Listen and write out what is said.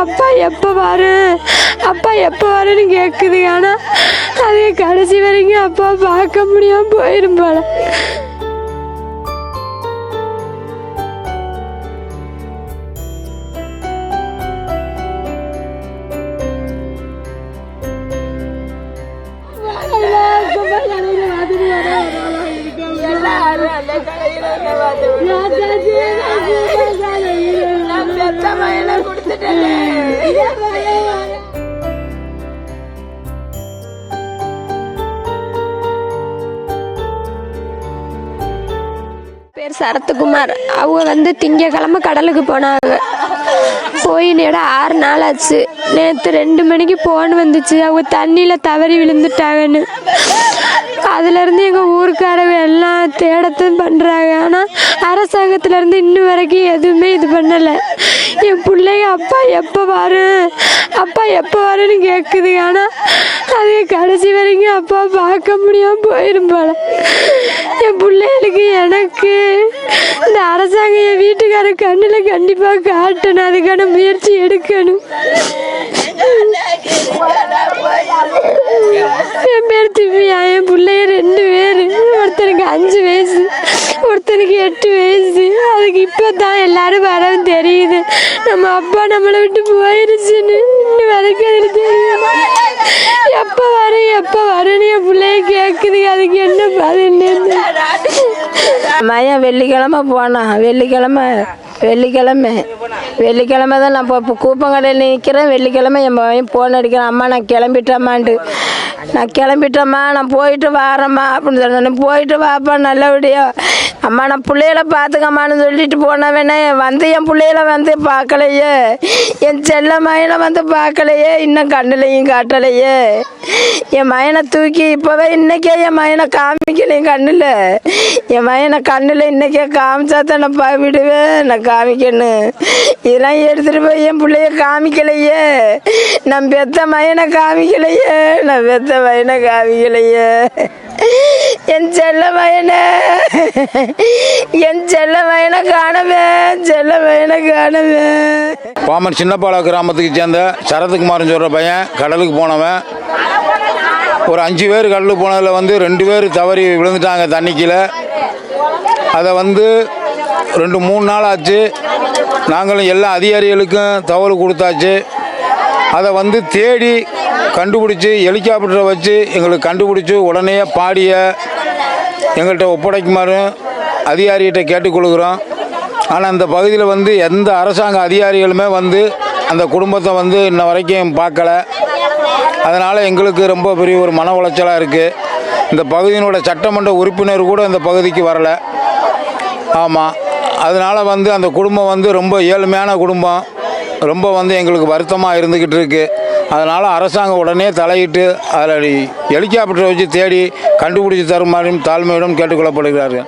அப்பா எப்போ வரு அப்பா எப்போ வருன்னு கேட்குது. ஆனால் அது கடைசி வரைக்கும் அப்பா பார்க்க முடியாமல் போயிடும் போல. பேர் சரத்குமார். அவங்க திங்கக்கிழமை கடலுக்கு போனாங்க. போய் நேரம் 6 நாள் ஆச்சு. நேற்று 2 மணிக்கு போன் வந்துச்சு, அவங்க தண்ணியில் தவறி விழுந்துட்டாங்கன்னு. அதுலேருந்து எங்கள் ஊருக்காரங்க எல்லாம் தேடத்தான் பண்ணுறாங்க. ஆனால் அரசாங்கத்துலேருந்து இன்னும் வரைக்கும் எதுவுமே இது பண்ணலை. என் பிள்ளைங்க அப்பா எப்போ வருன்னு கேட்குது. ஆனால் அது கடைசி வரைக்கும் அப்பா பார்க்க முடியாமல் போயிடும் போல. என் பிள்ளைகளுக்கு எனக்கு இந்த அரசாங்கம் என் வீட்டுக்கார கண்ணில் கண்டிப்பாக காட்டணும். அதுக்கான முயற்சி எடுக்கணும். என் பேர் திவ்யா. என் பிள்ளைய 2 பேர். ஒருத்தனுக்கு 5 வயசு, ஒருத்தனுக்கு 8 வயசு. அதுக்கு இப்போ தான் எல்லாரும் வரவும் தெரியுது நம்ம அப்பா நம்மளை விட்டு போயிருச்சுன்னு. இன்னும் வரைக்கும் அது தெரியும். எப்போ வருன்னு என் பிள்ளைய கேட்குது. அதுக்கு என்ன பதில்? மயம் வெள்ளிக்கிழமை போனான். வெள்ளிக்கிழமை தான் நான் இப்போ கூப்பங்கடையில் நிற்கிறேன். வெள்ளிக்கிழமை என் பையன் ஃபோன் அடிக்கிறேன். அம்மா நான் கிளம்பிட்டேம்மா, நான் போயிட்டு வரேம்மா அப்படின்னு சொன்னேன். போயிட்டு வாப்பா நல்லபடியாக. அம்மா நான் பிள்ளைகளை பார்த்துக்கம்மான்னு சொல்லிட்டு போனவனே என் பிள்ளைகளை பார்க்கலையே. என் செல்ல மயனை பார்க்கலையே. இன்னும் கண்ணுலையும் காட்டலையே. என் மயனை தூக்கி இப்போவே இன்னைக்கே என் மயனை காமிக்கலையும் கண்ணில். என் மயனை கண்ணில் இன்னைக்கே காமிச்சா தான் விடுவேன். நான் காமிக்கணும். இதெல்லாம் எடுத்துகிட்டு போய் என் பிள்ளைய காமிக்கலையே. நான் பெத்த மயனை காமிக்கலையே. என் செல்ல மயனை காணவே. பாமன் சின்னப்பாள கிராமத்துக்கு சேர்ந்த சரத்குமார்னு சொல்கிற பையன் கடலுக்கு போனவன். ஒரு 5 பேர் கடலுக்கு போனதில் 2 பேர் தவறி விழுந்துட்டாங்க தண்ணிக்கில். அதை 2-3 நாள் ஆச்சு. நாங்களும் எல்லா அதிகாரிகளுக்கும் தகவல் கொடுத்தாச்சு. அதை தேடி கண்டுபிடிச்சி ஹெலிகாப்டரை வச்சு எங்களுக்கு கண்டுபிடிச்சி உடனே பாடிய எங்கள்கிட்ட ஒப்படைக்குமாறு அதிகாரிகிட்ட கேட்டுக்கொள்கிறோம். ஆனால் அந்த பகுதியில் எந்த அரசாங்க அதிகாரிகளுமே அந்த குடும்பத்தை இன்ன வரைக்கும் பார்க்கல. அதனால் எங்களுக்கு ரொம்ப பெரிய ஒரு மன உளைச்சலாக இருக்குது. இந்த பகுதியினோட சட்டமன்ற உறுப்பினர் கூட இந்த பகுதிக்கு வரலை. ஆமாம், அதனால் அந்த குடும்பம் ரொம்ப ஏழ்மையான குடும்பம். ரொம்ப எங்களுக்கு வருத்தமாக இருந்துக்கிட்டு இருக்குது. அதனால் அரசாங்கம் உடனே தலையிட்டு அதில் ஹெலிகாப்டரை வச்சு தேடி கண்டுபிடிச்சி தருமாறும் தாழ்மையுடன் கேட்டுக்கொள்ளப்படுகிறார்கள்.